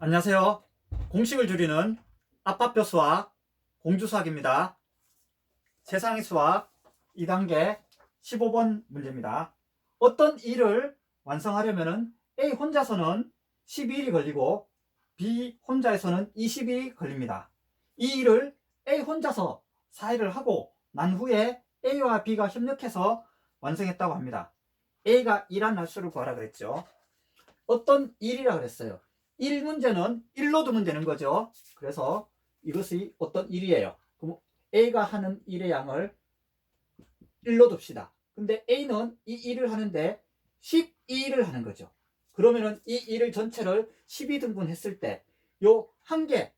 안녕하세요. 공식을 줄이는 아빠뼈 수학 공주수학입니다. 세상의 수학 2단계 15번 문제입니다. 어떤 일을 완성하려면 A 혼자서는 12일이 걸리고 B 혼자에서는 20일이 걸립니다. 이 일을 A 혼자서 4일을 하고 난 후에 A와 B가 협력해서 완성했다고 합니다. A가 일한 날수를 구하라 그랬죠. 어떤 일이라 그랬어요. 1문제는 1로 두면 되는 거죠. 그래서 이것이 어떤 일이에요. 그럼 A가 하는 일의 양을 1로 둡시다. 근데 A는 이 일을 하는데 12일을 하는 거죠. 그러면은 이 일을 전체를 12등분 했을 때 요 한 개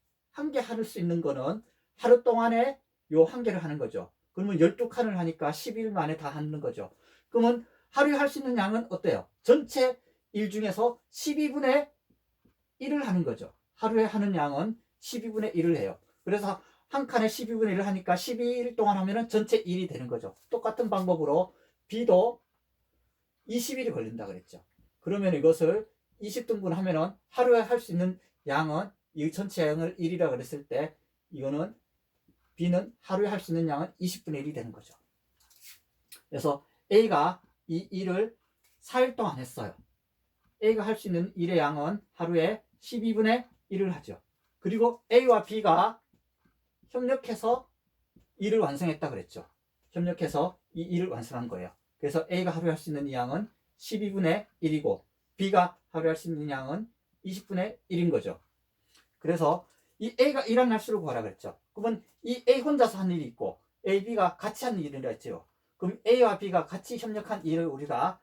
할 수 있는 거는 하루 동안에 요 한 개를 하는 거죠. 그러면 12칸을 하니까 10일 만에 다 하는 거죠. 그러면 하루에 할 수 있는 양은 어때요? 전체 일 중에서 12분의 1을 하는 거죠. 하루에 하는 양은 12분의 1을 해요. 그래서 한 칸에 12분의 1을 하니까 12일 동안 하면은 전체 1이 되는 거죠. 똑같은 방법으로 B도 20일이 걸린다 그랬죠. 그러면 이것을 20등분 하면은 하루에 할 수 있는 양은 이 전체 양을 1이라 그랬을 때 이거는 B는 하루에 할 수 있는 양은 20분의 1이 되는 거죠. 그래서 A가 이 일을 4일 동안 했어요. A가 할 수 있는 일의 양은 하루에 12분의 1을 하죠. 그리고 A와 B가 협력해서 일을 완성했다 그랬죠. 협력해서 이 일을 완성한 거예요. 그래서 A가 하루에 할 수 있는 양은 12분의 1이고 B가 하루에 할 수 있는 양은 20분의 1인 거죠. 그래서 이 A가 일한 날수를 구하라 그랬죠. 그러면 이 A 혼자서 한 일이 있고 A, B가 같이 한 일이라 했죠. 그럼 A와 B가 같이 협력한 일을 우리가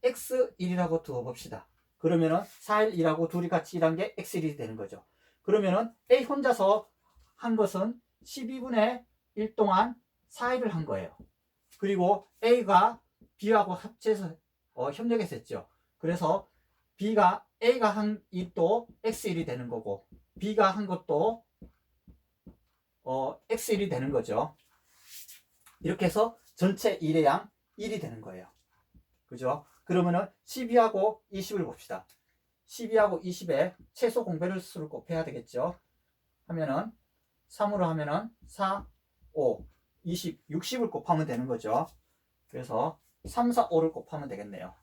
X1이라고 두어봅시다. 그러면은 4일 일하고 둘이 같이 일한 게 X1이 되는 거죠. 그러면은 A 혼자서 한 것은 12분의 1 동안 4일을 한 거예요. 그리고 A가 B하고 합쳐서 협력해서 했죠. 그래서 A가 한 일도 X1이 되는 거고 B가 한 것도 X1이 되는 거죠. 이렇게 해서 전체 일의 양 1이 되는 거예요. 그죠? 그러면은 12하고 20을 봅시다. 12하고 20에 최소 공배수를 곱해야 되겠죠. 하면은 3으로 하면은 4, 5, 20, 60을 곱하면 되는 거죠. 그래서 3, 4, 5를 곱하면 되겠네요.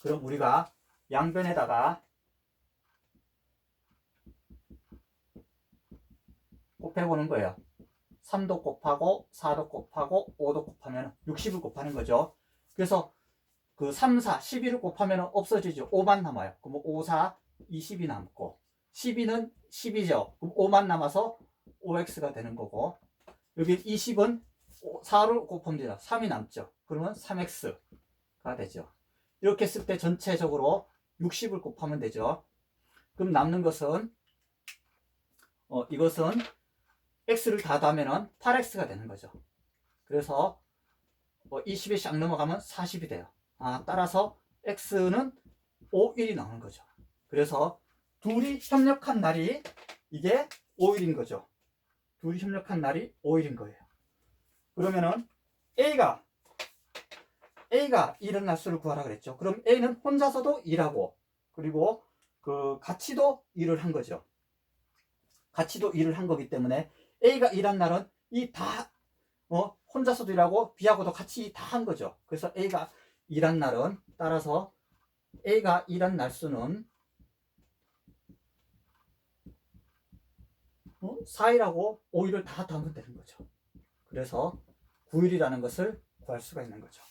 그럼 우리가 양변에다가 곱해보는 거예요. 3도 곱하고 4도 곱하고 5도 곱하면 60을 곱하는 거죠. 그래서 그 3, 4, 11을 곱하면 없어지죠. 5만 남아요. 그럼 5, 4, 20이 남고 12는 10이죠. 그럼 5만 남아서 5x가 되는 거고 여기 20은 4를 곱하면 되죠. 3이 남죠. 그러면 3x가 되죠. 이렇게 했을 때 전체적으로 60을 곱하면 되죠. 그럼 남는 것은 이것은 x를 다 더하면 8x가 되는 거죠. 그래서 20에 샥 넘어가면 40이 돼요. 따라서 x는 5일이 나오는 거죠. 그래서 둘이 협력한 날이 이게 5일인 거죠. 둘이 협력한 날이 5일인 거예요. 그러면은 A가 일은 날수를 구하라 그랬죠. 그럼 A는 혼자서도 일하고 그리고 같이도 일을 한 거죠. 같이도 일을 한 거기 때문에 A가 일한 날은 이 다 혼자서도 일하고 B하고도 같이 다 한 거죠. 그래서 A가 일한 날은 따라서 A가 일한 날수는 4일하고 5일을 다 더하면 되는 거죠. 그래서 9일이라는 것을 구할 수가 있는 거죠.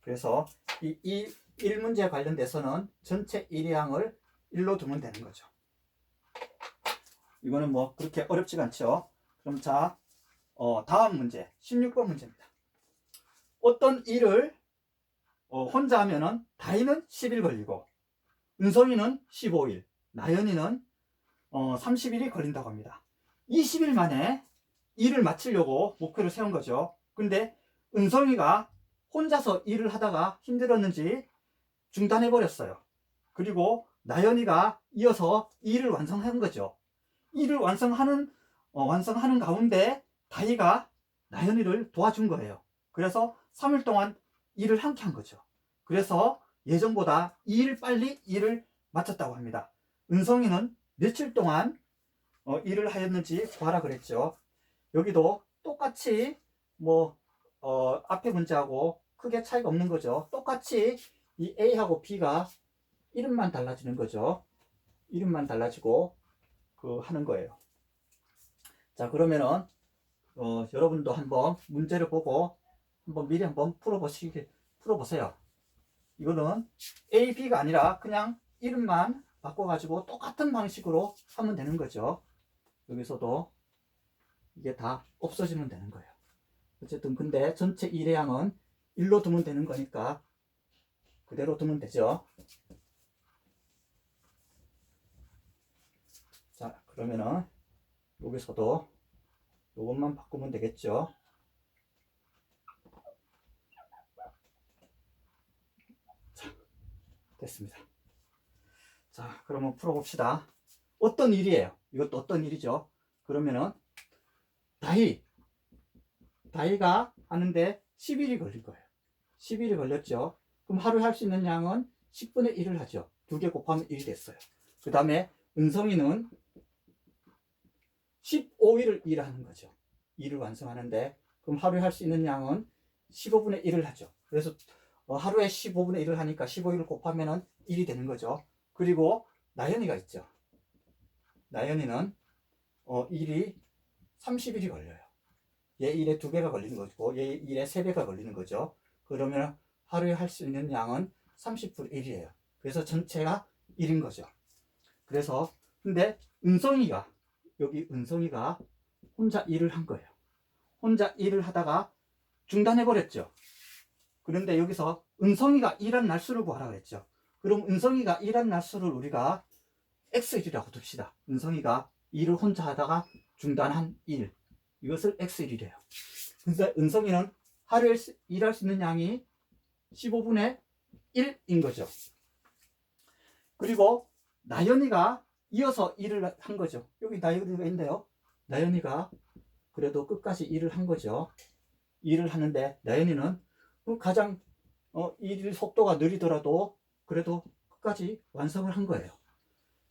그래서 이 1문제에 관련돼서는 전체 일량을 1로 두면 되는 거죠. 이거는 뭐 그렇게 어렵지가 않죠. 그럼 자, 다음 문제 16번 문제입니다. 어떤 일을 혼자 하면은 다희는 10일 걸리고 은성이는 15일, 나연이는 30일이 걸린다고 합니다. 20일 만에 일을 마치려고 목표를 세운 거죠. 근데 은성이가 혼자서 일을 하다가 힘들었는지 중단해 버렸어요. 그리고 나연이가 이어서 일을 완성한 거죠. 일을 완성하는 가운데 다희가 나연이를 도와준 거예요. 그래서 3일 동안 일을 함께 한 거죠. 그래서 예전보다 2일 빨리 일을 마쳤다고 합니다. 은성이는 며칠 동안 일을 하였는지 구하라 그랬죠. 여기도 똑같이 앞에 문제하고 크게 차이가 없는 거죠. 똑같이 이 A하고 B가 이름만 달라지는 거죠. 이름만 달라지고 하는 거예요. 자, 그러면은 여러분도 한번 문제를 보고 미리 한번 풀어보세요. 이거는 A, B가 아니라 그냥 이름만 바꿔가지고 똑같은 방식으로 하면 되는 거죠. 여기서도 이게 다 없어지면 되는 거예요. 어쨌든 근데 전체 일의 양은 1로 두면 되는 거니까 그대로 두면 되죠. 자, 그러면은 여기서도 이것만 바꾸면 되겠죠. 자, 됐습니다. 자, 그러면 풀어봅시다. 어떤 일이에요? 이것도 어떤 일이죠? 그러면은 다이가 하는데 10일이 걸릴 거예요. 10일이 걸렸죠. 그럼 하루에 할 수 있는 양은 10분의 1을 하죠. 2개 곱하면 1이 됐어요. 그 다음에 은성이는 15일을 일하는 거죠. 일을 완성하는데 그럼 하루에 할 수 있는 양은 15분의 1을 하죠. 그래서 하루에 15분의 1을 하니까 15일을 곱하면 1이 되는 거죠. 그리고 나연이가 있죠. 나연이는 일이 30일이 걸려요. 얘 일에 2배가 걸리는 거고 얘 일에 3배가 걸리는 거죠. 그러면 하루에 할 수 있는 양은 30분의 1이에요. 그래서 전체가 1인 거죠. 그래서 근데 여기 은성이가 혼자 일을 한 거예요. 혼자 일을 하다가 중단해 버렸죠. 그런데 여기서 은성이가 일한 날수를 구하라 그랬죠. 그럼 은성이가 일한 날수를 우리가 X일이라고 둡시다. 은성이가 일을 혼자 하다가 중단한 일, 이것을 X일이래요. 그래서 은성이는 하루에 일할 수 있는 양이 15분의 1인 거죠. 그리고 나연이가 이어서 일을 한 거죠. 여기 나연이가 있는데요. 나연이가 그래도 끝까지 일을 한 거죠. 일을 하는데 나연이는 가장 일 속도가 느리더라도 그래도 끝까지 완성을 한 거예요.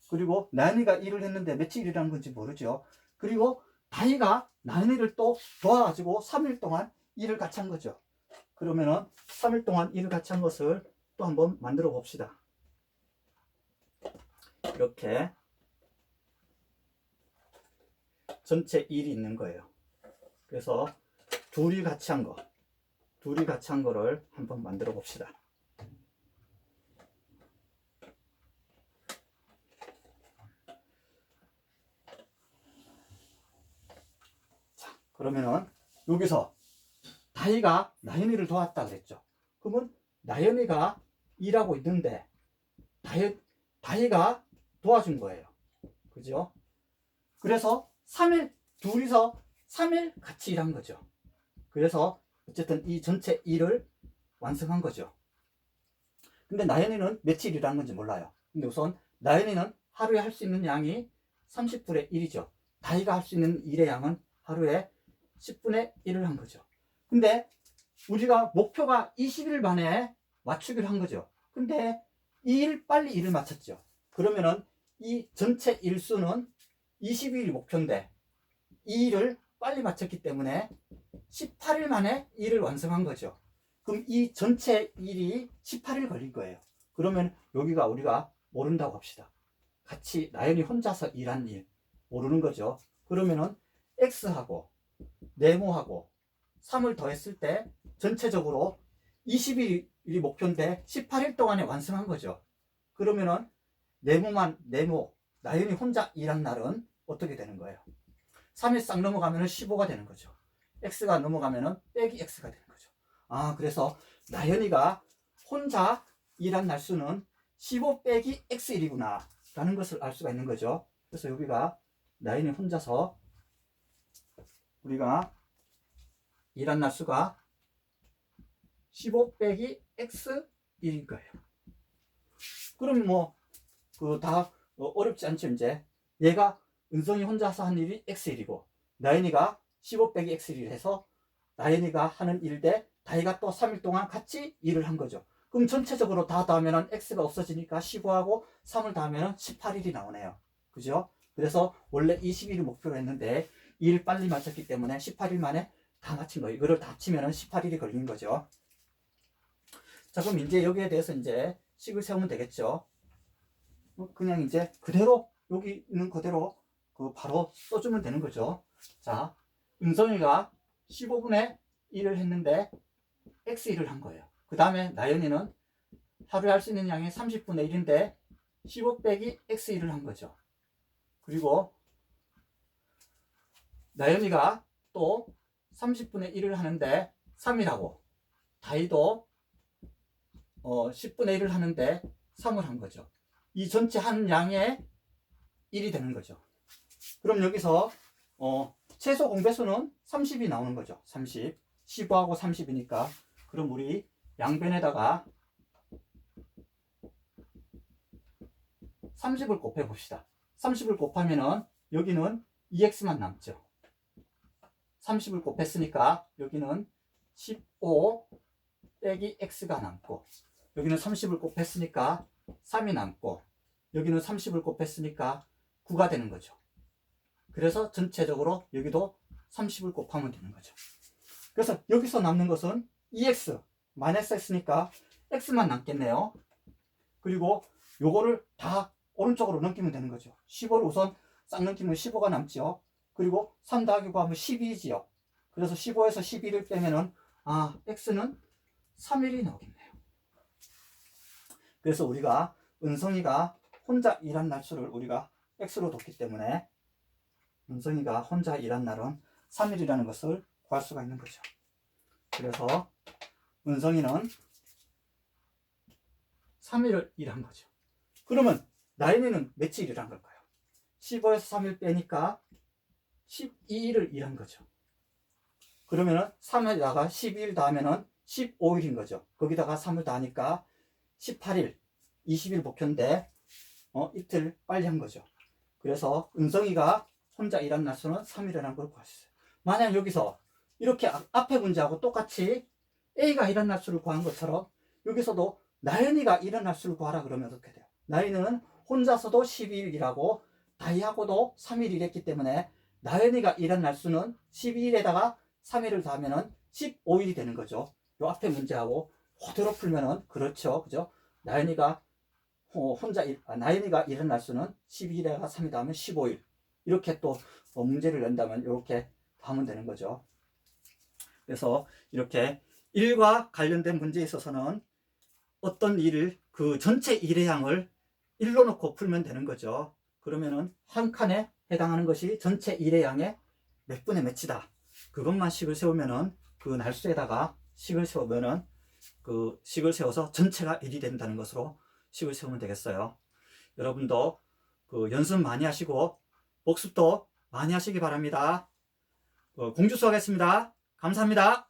그리고 나연이가 일을 했는데 며칠 일이라는 건지 모르죠. 그리고 다희가 나연이를 또 도와가지고 3일 동안 일을 같이 한 거죠. 그러면은 3일 동안 일을 같이 한 것을 또 한번 만들어 봅시다. 이렇게 전체 일이 있는 거예요. 그래서 둘이 같이 한 거를 한번 만들어 봅시다. 자, 그러면은 여기서 다희가 나연이를 도왔다 그랬죠. 그러면 나연이가 일하고 있는데 다희가 도와준 거예요. 그죠? 그래서 둘이서 3일 같이 일한 거죠. 그래서 어쨌든 이 전체 일을 완성한 거죠. 근데 나연이는 며칠 일한 건지 몰라요. 근데 우선 나연이는 하루에 할 수 있는 양이 30분의 1이죠. 다희가 할 수 있는 일의 양은 하루에 10분의 1을 한 거죠. 근데 우리가 목표가 20일 만에 맞추기로 한 거죠. 근데 빨리 일을 마쳤죠. 그러면은 이 전체 일수는 20일이 목표인데 이 일을 빨리 마쳤기 때문에 18일 만에 일을 완성한 거죠. 그럼 이 전체 일이 18일 걸린 거예요. 그러면 여기가 우리가 모른다고 합시다. 같이 나연이 혼자서 일한 일 모르는 거죠. 그러면은 X하고 네모하고 3을 더했을 때 전체적으로 20일이 목표인데 18일 동안에 완성한 거죠. 그러면은 네모 나연이 혼자 일한 날은 어떻게 되는 거예요? 3일 싹 넘어가면 15가 되는 거죠. X가 넘어가면 빼기 X가 되는 거죠. 그래서 나연이가 혼자 일한 날수는 15 빼기 X일이구나 라는 것을 알 수가 있는 거죠. 그래서 여기가 나연이 혼자서 우리가 일한 날수가 15 빼기 X일인 거예요. 그럼 다 어렵지 않죠. 이제 얘가 은성이 혼자서 한 일이 X일이고 나연이가 15 빼기 X일 해서 나연이가 하는 일 대 다희가 또 3일 동안 같이 일을 한 거죠. 그럼 전체적으로 다 더하면 X가 없어지니까 15하고 3을 더하면 18일이 나오네요. 그죠? 그래서 원래 20일을 목표로 했는데 2일 빨리 맞췄기 때문에 18일 만에 다 맞춘 거예요. 이거를 다 합치면 18일이 걸린 거죠. 자, 그럼 이제 여기에 대해서 이제 식을 세우면 되겠죠. 그냥 이제 그대로 여기 있는 그대로 바로 써주면 되는 거죠. 자, 은성이가 15분의 1을 했는데 x1을 한 거예요. 그 다음에 나연이는 하루에 할 수 있는 양이 30분의 1인데 15 빼기 x1을 한 거죠. 그리고 나연이가 또 30분의 1을 하는데 3이라고, 다이도 10분의 1을 하는데 3을 한 거죠. 이 전체 한 양의 1이 되는 거죠. 그럼 여기서 최소 공배수는 30이 나오는 거죠. 30. 15하고 30이니까. 그럼 우리 양변에다가 30을 곱해 봅시다. 30을 곱하면은 여기는 2x만 남죠. 30을 곱했으니까 여기는 15 빼기 x가 남고, 여기는 30을 곱했으니까 3이 남고, 여기는 30을 곱했으니까 9가 되는 거죠. 그래서 전체적으로 여기도 30을 곱하면 되는 거죠. 그래서 여기서 남는 것은 2x, 마이너스 x니까 x만 남겠네요. 그리고 요거를 다 오른쪽으로 넘기면 되는 거죠. 15를 우선 싹 넘기면 15가 남죠. 그리고 3 더하기 9 하면 12지요. 그래서 15에서 12를 빼면은 x는 3일이 나오겠네요. 그래서 우리가 은성이가 혼자 일한 날수를 우리가 x로 뒀기 때문에 은성이가 혼자 일한 날은 3일이라는 것을 구할 수가 있는 거죠. 그래서 은성이는 3일을 일한 거죠. 그러면 나연이는 며칠 일한 걸까요? 15에서 3일 빼니까 12일을 일한 거죠. 그러면은 3에다가 12일 더하면은 15일인 거죠. 거기다가 3을 더하니까 18일, 20일 목표인데 이틀 빨리 한 거죠. 그래서 은성이가 혼자 일한 날수는 3일이라는 걸 구하셨어요. 만약 여기서 이렇게 앞에 문제하고 똑같이 A가 일한 날수를 구한 것처럼 여기서도 나연이가 일한 날수를 구하라 그러면 어떻게 돼요? 나연이는 혼자서도 12일 일하고 다이하고도 3일 일했기 때문에 나연이가 일한 날수는 12일에다가 3일을 더하면은 15일이 되는 거죠. 요 앞에 문제하고 그대로 풀면은 그렇죠. 그죠? 나연이가 나연이가 일한 날수는 12일에다가 3일 더하면 15일. 이렇게 또 문제를 낸다면 이렇게 하면 되는 거죠. 그래서 이렇게 일과 관련된 문제에 있어서는 어떤 일을 그 전체 일의 양을 1로 놓고 풀면 되는 거죠. 그러면은 한 칸에 해당하는 것이 전체 일의 양의 몇 분의 몇이다. 그것만 식을 세우면은 그 날수에다가 식을 세우면은 그 식을 세워서 전체가 1이 된다는 것으로 식을 세우면 되겠어요. 여러분도 그 연습 많이 하시고 복습도 많이 하시기 바랍니다. 공주 수학했습니다. 감사합니다.